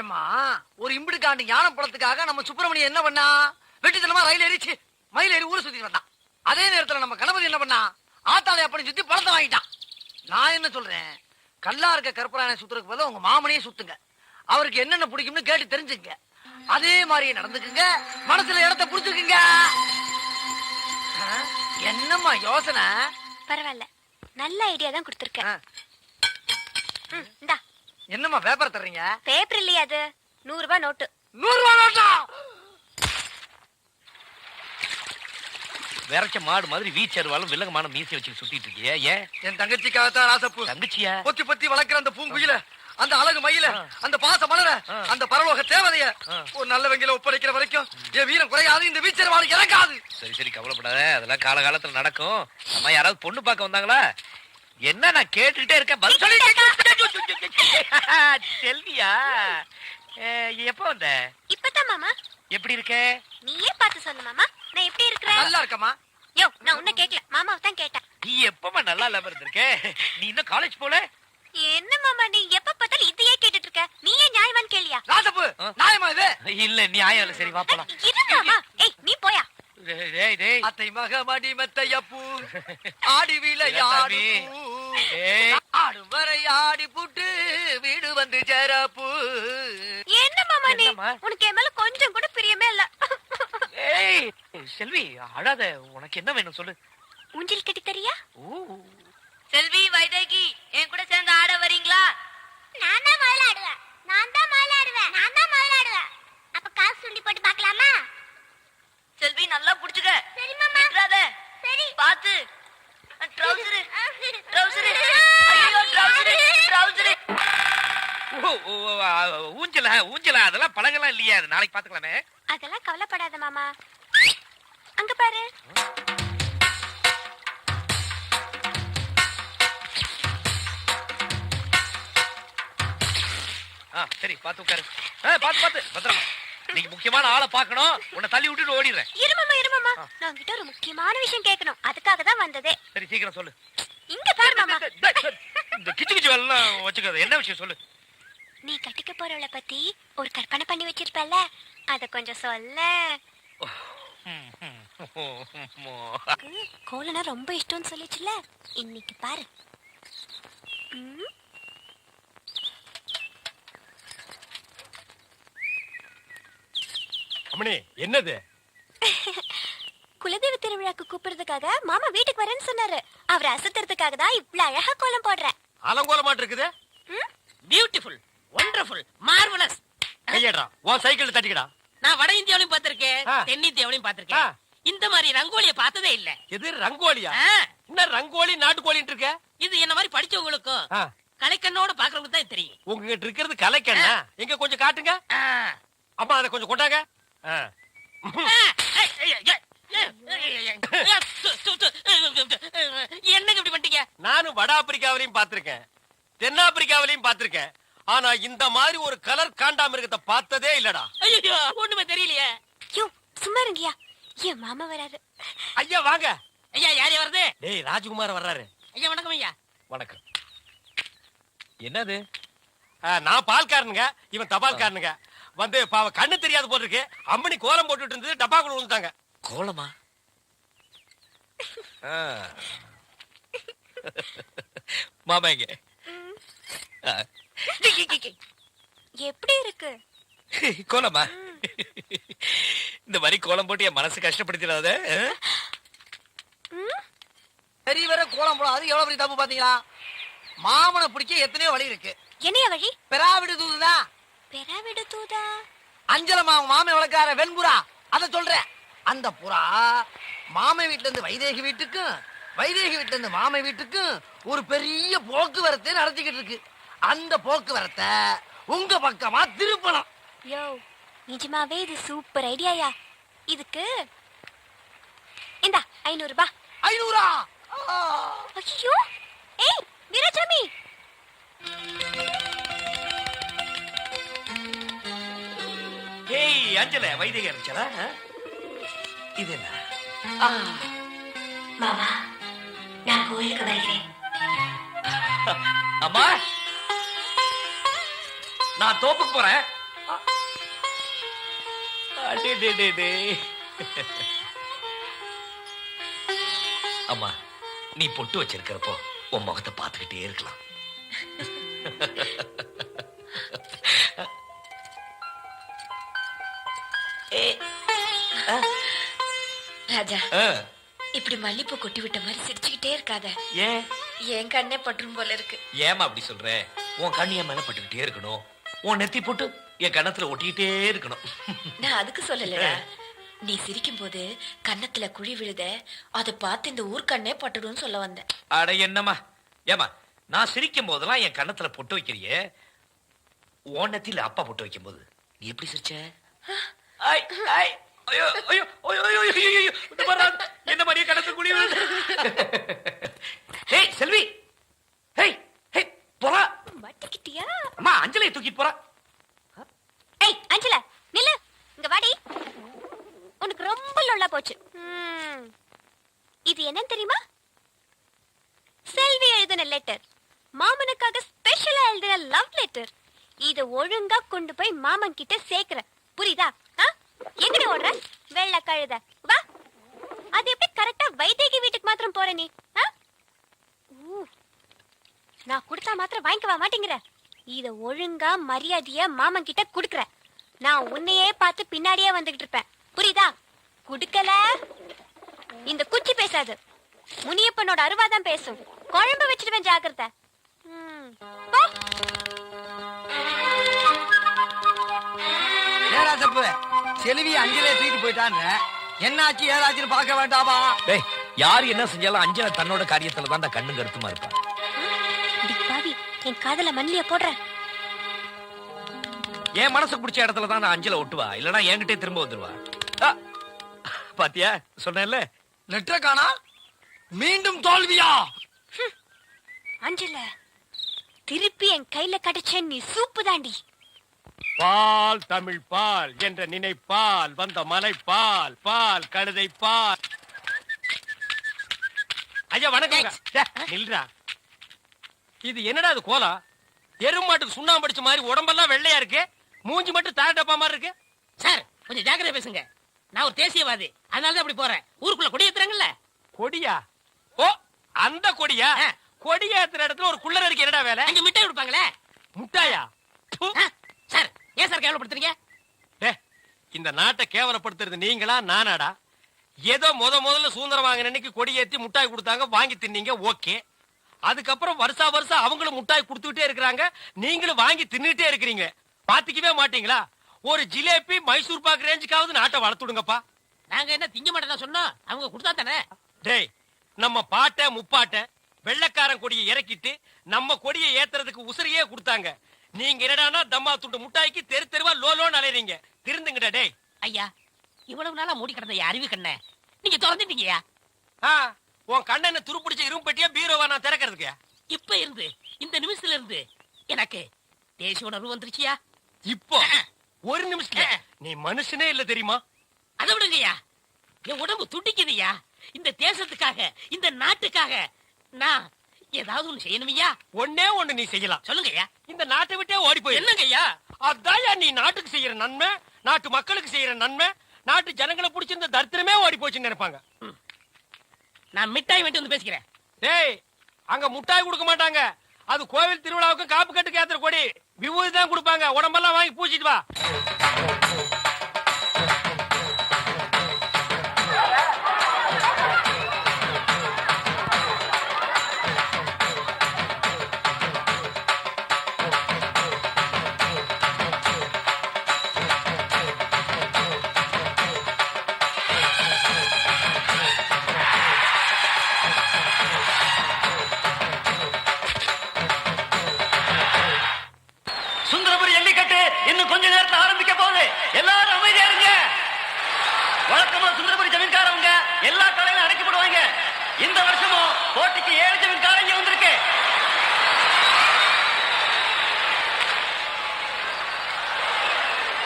ஆமா, ஒரு இம்பிடுக்காண்டு ஞானம் பழத்துக்காக நம்ம சுப்பிரமணியம் என்ன பண்ணா? வெட்டித்தனமா ரயில் ஏறிச்சு மயில் ஏறி ஊரை சுத்தி வந்தான். அதே நேரத்துல நம்ம கணபதி என்ன பண்ணா? ஆத்தாளை அப்படி சுத்தி பழத்தை வாங்கிட்டான். நான் என்ன சொல்றேன், கல்லா இருக்க கருப்பராயனை சுத்துறதுக்கு பதிலா உங்க மாமனையே சுத்துங்க. அவருக்கு என்னென்ன பிடிக்கும்னு கேட்டு தெரிஞ்சுங்க. அதே மாதிரியே நடந்துக்குங்க, மனசுல இடத்த புடிச்சுக்குங்க. என்னம்மா யோசனை? பரவாயில்ல, நல்ல ஐடியா தான் கொடுத்திருக்கேன். என்னம்மா பேப்பர் தர்றீங்க? பேப்பர் இல்லையா அது? 100 ரூபாய் நோட்டு. 100 ரூபாய் நோட்டா? விரைச்ச மாடு மாதிரி வீச்சருவாலும் வில்லங்கமான மீசி வச்சு சுத்திட்டு இருக்கிய ஏன்? என் தங்கச்சிக்காகத்தான் ராசப்பு. தங்கச்சியா? பொத்தி பொத்தி வளர்க்கிற அந்த பூங்குயில, அந்த அழகு மயில, அந்த பாச மலர, அந்த பரலோக தேவதைய ஒரு நல்லவங்களை ஒப்படைக்கிற வரைக்கும் என் வீரம் குறையாது, இந்த வீச்சருவாளுக்கு இறக்காது. சரி சரி, கவலைப்படாத, அதெல்லாம் காலகாலத்துல நடக்கும். அம்மா யாராவது பொண்ணு பார்க்க வந்தாங்களா? என்ன நான் கேட்டுக்கிட்டே இருக்கேன், பதில் சொல்லி. செல்வியா, எப்ப வந்த? இப்பதான் மாமா. எப்படி இருக்க? நீயே பார்த்து சொல்லு மாமா, நான் எப்படி இருக்கிறேன்? நல்லா இருக்கமா? யோ, நான் உன்ன கேக்கல, மாமாவை தான் கேட்டேன். நீ எப்பமா நல்லா இல்லாம இருந்திருக்க? நீ இன்னும் காலேஜ் போல? என்ன மாமா நீ எப்ப பார்த்தாலும் இதையே கேட்டுட்டு இருக்க? நீயே நியாயமான்னு கேளியா? ராசப்பு, நியாயமா இது? இல்ல நியாயம் இல்ல. சரி வா போலாம். இரு மாமா. ஏய் நீ போயா. அத்தை மக மடி மெத்தையப்பூ ஆடி விளையாடு ஆடும் வரை ஆடி புட்டு வீடு வந்து சேரப்பூ. என்ன மாமா நீ? உனக்கு என் மேல கொஞ்சம் கூட பிரியமே இல்ல. ஏய் செல்வி அழாத, உனக்கு என்ன வேணும் சொல்லு. ஊஞ்சல் கட்டி தரியா? செல்வி, வைதேகி, என் கூட சேர்ந்து ஆட வரீங்களா? நான் தான் முதல்ல ஆடுவேன். நான் தான் முதல்ல ஆடுவேன். நான் தான் முதல்ல ஆடுவேன். அப்ப காசு சுண்டி போட்டு பார்க்கலாமா? செல்வி நல்லா புடிச்சுக்க. சரி மாமா. விட்டுறாத. சரி. பாத்து. ட்ரவுசர். ட்ரவுசர். ஐயோ ட்ரவுசர். ட்ரவுசர். ஊஞ்சலா ஊஞ்சலா அதெல்லாம் பழகலாம் இல்லையா? அது நாளைக்கு பாத்துக்கலாமே. அதெல்லாம் கவலைப்படாத மாமா. அங்க பாரு. சரி பாத்து உட்காரு. பாத்து பாத்து பத்திரமா. நீங்க முக்கியமான ஆளை பாக்கணும். உன்னை தள்ளி விட்டுட்டு ஓடிடுறேன். இருமாமா இருமாமா, நான் கிட்ட ஒரு முக்கியமான விஷயம் கேட்கணும். அதுக்காக தான் வந்ததே. சரி சீக்கிரம் சொல்லு. இங்க பாரு மாமா. இந்த கிச்சு கிச்சு எல்லாம் வச்சுக்காத. என்ன விஷயம் சொல்லு. நீ கட்டிக்க போறவளை பத்தி ஒரு கற்பனை பண்ணி வச்சிருப்பல, அத கொஞ்சம் சொல்ல. கோலனா ரொம்ப இஷ்டம்னு சொல்லிச்சுல, இன்னைக்கு பாரு. அம்மணி என்னது? குலதெய்வ திருவிழாக்கு கூப்பிடுறதுக்காக மாமா வீட்டுக்கு வரேன்னு சொன்னாரு. அவரை அசத்துறதுக்காக தான் இவ்வளவு அழகா கோலம் போடுறேன். அலங்கோலமாட்டு இருக்குது. Beautiful, wonderful, marvellous. கையடா, உன் சைக்கிள் தட்டிக்கடா. நான் வட இந்தியாவிலும் பாத்திருக்கேன், தென்னிந்தியாவிலும் பாத்திருக்கேன். இந்த மாதிரி ரங்கோலிய பார்த்ததே இல்ல. எது ரங்கோலியா? என்ன ரங்கோலி நாட்டுக்கோழின்னு இருக்க? இது என்ன மாதிரி படிச்சவங்களுக்கும் கலைக்கண்ணோட பாக்குறவங்களுக்கு தான் தெரியும். உங்ககிட்ட இருக்கிறது கலைக்கண்ணா? எங்க கொஞ்சம் காட்டுங்க. அம்மா அதை கொஞ்சம் கொண்டாங்க. என்னங்க இப்படி பண்ணிட்டீங்க? நானும் வட ஆப்பிரிக்காவிலையும் பாத்திருக்கேன், தென்னாப்பிரிக்காவிலையும் பாத்திருக்கேன். ஆனா இந்த மாதிரி ஒரு கலர் காண்டாமிருகத்தை பார்த்ததே இல்லடா. ஐயோ ஒண்ணுமே தெரியலையே. யோ சும்மா இருங்கயா, என் மாமா வராரு. ஐயா வாங்க. ஐயா யார் வருது? டேய் ராஜ்குமார் வர்றாரு. ஐயா வணக்கம். ஐயா வணக்கம். என்னது? நான் பால்காரனுங்க, இவன் தபால்காரனுங்க. வந்து பாவ கண்ணு தெரியாது போல இருக்கு. அம்மணி கோலம் போட்டுட்டு இருந்தது, டப்பாக்குள்ள விழுந்தாங்க. கோலமா? மாமாங்க எப்படி இருக்கு கோலமா? இந்த மாதிரி கோலம் போட்டு என் மனசு கஷ்டப்படுத்திடாத. சரி வர கோலம் போட அது எவ்வளவு பெரிய தப்பு பாத்தீங்களா? மாமனை பிடிக்க எத்தனையோ வழி இருக்கு. என்னைய வழி? பெராவிடு தூதுதா. பெராவிடு தூதா? அஞ்சல மாமன் வளர்க்கார வெண்புறா, அத சொல்றேன். அந்த புறா மாமை வீட்டுல இருந்து வைதேகி வீட்டுக்கும், வைதேகி வீட்டுல இருந்து மாமை வீட்டுக்கும் ஒரு பெரிய போக்குவரத்தை நடத்திக்கிட்டு இருக்கு. அந்த போக்குவரத்தை உங்க பக்கமா திருப்பணும். யோ நிஜமாவே இது சூப்பர் ஐடியாயா. இதுக்கு இந்தா 500 ரூபாய். 500? ஐயோ ஏய் வீரசாமி, ஏய் அஞ்சல வைத்திய அஞ்சலா, இது என்ன? மாமா நான் கோயிலுக்கு வருகிறேன். அம்மா நான் தோப்புக்கு போறேன், அம்மா நீ பொட்டு வச்சிருக்கிறப்போ உன் முகத்தை பார்த்துக்கிட்டே இருக்கலாம். ராஜா, இப்படி மல்லிப்பூ கொட்டி விட்ட மாதிரி சிரிச்சுக்கிட்டே இருக்காத. ஏன்? என் கண்ணே பற்றும் போல இருக்கு. ஏமா அப்படி சொல்ற? உன் கண்ணு என் மேல பட்டுக்கிட்டே இருக்கணும், உன் நெத்தி போட்டு என் கண்ணத்துல ஒட்டிக்கிட்டே இருக்கணும். நான் அதுக்கு சொல்லலடா, நீ சிரிக்கும் போது கன்னத்துல குழி விழுத அதை பார்த்து இந்த ஊர் கண்ணே பட்டுடும் சொல்ல வந்தேன். அட என்னம்மா, ஏமா நான் சிரிக்கும் போதெல்லாம் என் கண்ணத்துல பொட்டு வைக்கிறியே, உன் நெத்தியில அப்பா பொட்டு வைக்கும் போது நீ எப்படி சிரிச்ச? ஐ ஐ ஐயோ ஐயோ ஐயோ ஐயோ ஐயோ, இந்த பாரு என்ன மாதிரியே கண்ணத்துல குழி விழுது. ஏய் செல்வி, ஏய் ஏய் போறா மாட்டிக்கிட்டியா? அம்மா அஞ்சலியை தூக்கிட்டு போறா. ஏய் அஞ்சல நில்லு, இங்க வாடி. உனக்கு ரொம்ப லொல்லா போச்சு. இது என்னன்னு தெரியுமா? செல்வி எழுதின லெட்டர், மாமனுக்காக ஸ்பெஷலா எழுதின லவ் லெட்டர். இத ஒழுங்கா கொண்டு போய் மாமன் கிட்ட சேர்க்கிற, புரியுதா? எங்கடி ஓடுற வெள்ள கழுத? வா. அது எப்படி கரெக்டா வைதேகி வீட்டுக்கு மாத்திரம் போற நீ? நான் கொடுத்தா மாத்திரம் வாங்கிக்கவா மாட்டேங்கிற? இத ஒழுங்கா மரியாதையா மாமன் கிட்ட குடுக்கற. நான் உன்னையே பார்த்து பின்னாடியே வந்துகிட்டு இருப்பேன், புரியுதா? குடுக்கல இந்த குச்சி பேசாது, முனியப்பனோட அருவாதான் பேசும். குழம்பு வச்சிடுவேன், ஜாக்கிரதை. போ. ஏராசப்பு செல்வி அஞ்சலே தூக்கிட்டு போயிட்டாங்க. என்னாச்சு ஏதாச்சுன்னு பார்க்க வேண்டாமா? டேய், யார் என்ன செஞ்சாலும் அஞ்சலை தன்னோட காரியத்துல தான் கண்ணு கருத்துமா இருப்பா. பாவி, என் காதல மண்ணிய போடுற. என் மனசுக்கு பிடிச்ச இடத்துல தான் அஞ்சலை ஒட்டுவா, இல்லனா என்கிட்டே திரும்ப வந்துருவா. பாத்தியா, சொன்னேன்ல. லெட்டர் காணா, மீண்டும் தோல்வியா? அஞ்சல திருப்பி என் கையில கிடைச்ச நீ சூப்பு தாண்டி. பால் தமிழ் பால் என்ற நினைப்பால் வந்த மலை பால், பால் கழுதை பால். ஐயா வணக்கம். நில்றா, இது என்னடா இது கோலா? எருமாட்டுக்கு சுண்ணாம்பு அடிச்ச மாதிரி உடம்பெல்லாம் வெள்ளையா இருக்கு, மூஞ்சி மட்டும் தார டப்பா மாதிரி இருக்கு. சார் கொஞ்சம் ஜாக்கிரதை பேசுங்க, நான் ஒரு தேசியவாதி, அதனாலதான் அப்படி போறேன். ஊருக்குள்ள கொடி ஏத்துறாங்கல்ல. கொடியா? ஓ அந்த கொடியா? கொடியா ஏத்துற இடத்துல ஒரு குள்ளர் இருக்கு, என்னடா வேலை? அங்க மிட்டாய் கொடுப்பாங்களே. முட்டாயா? சார் ஏன் சார் கேவலப்படுத்துறீங்க? இந்த நாட்டை கேவலப்படுத்துறது நீங்களா நானாடா? ஏதோ முதல்ல சுதந்திரம் வாங்கின அன்னைக்கு கொடி ஏத்தி முட்டாய் கொடுத்தாங்க, வாங்கி தின்னீங்க, ஓகே. அதுக்கப்புறம் வருஷம் அவங்களும் முட்டாய் கொடுத்துட்டே இருக்கிறாங்க, நீங்களும் வாங்கி தின்னுட்டே இருக்கிறீங்க. பாத்துக்கவே மாட்டீங்களா? ஒரு ஜிலேபி மைசூர் பாக்கு ரேஞ்சுக்காவது நாட்டை வளர்த்துடுங்கப்பா. நாங்க என்ன திங்க மாட்டேன் சொன்னோம், அவங்க கொடுத்தா தானே. டேய், நம்ம பாட்ட முப்பாட்ட வெள்ளக்காரன் கொடியை இறக்கிட்டு நம்ம கொடியை ஏத்துறதுக்கு உசிரியே கொடுத்தாங்க. நீங்க என்னடானா தம்மா துண்டு முட்டாய்க்கு தெரு தெருவா லோலோன்னு அலையறீங்க. திருந்துங்கடா டேய். ஐயா, இவ்வளவு நாளா மூடி கிடந்த அறிவு கண்ண நீங்க திறந்துட்டீங்கயா. உன் கண்ணனை துருப்பிடிச்ச இரும்பு பெட்டியா பீரோவா நான் திறக்கிறதுக்கு? இப்ப இருந்து இந்த நிமிஷத்துல இருந்து எனக்கு தேசிய உணர்வு வந்துருச்சியா. இப்போ ஒரு நிமிஷத்துல நீ மனுஷனே இல்ல தெரியுமா? அதை விடுங்கய்யா, என் உடம்பு துடிக்குதுயா. இந்த தேசத்துக்காக, இந்த நாட்டுக்காக நான் ஏதாவது ஒண்ணு செய்யணுமையா. ஒன்னே ஒண்ணு நீ செய்யலாம். சொல்லுங்கய்யா. இந்த நாட்டை விட்டே ஓடி போய். என்னங்கய்யா? அதாயா நீ நாட்டுக்கு செய்யற நன்மை, நாட்டு மக்களுக்கு செய்யற நன்மை. நாட்டு ஜனங்களை பிடிச்சிருந்த தரித்திரமே ஓடி போச்சுன்னு நினைப்பாங்க. நான் மிட்டாய் வேண்டி வந்து பேசிக்கிறேன். டேய், அங்க முட்டாய் கொடுக்க மாட்டாங்க, அது கோவில் திருவிழாவுக்கு காப்பு கட்டுக்கு ஏத்துற கொடி. விபூதி தான் கொடுப்பாங்க, உடம்பெல்லாம் வாங்கி பூச்சிட்டு வா. சுந்தரபுரி ஜல்லிக்கட்டு இன்னும் கொஞ்ச நேரத்துல ஆரம்பிக்க போகுது. எல்லாரும் அமைதியா இருங்க. வழக்கமா சுந்தரபுரி ஜமீன்காரவங்க எல்லா கடையிலும் அடைக்கப்படுவாங்க. இந்த வருஷமும் போட்டிக்கு 7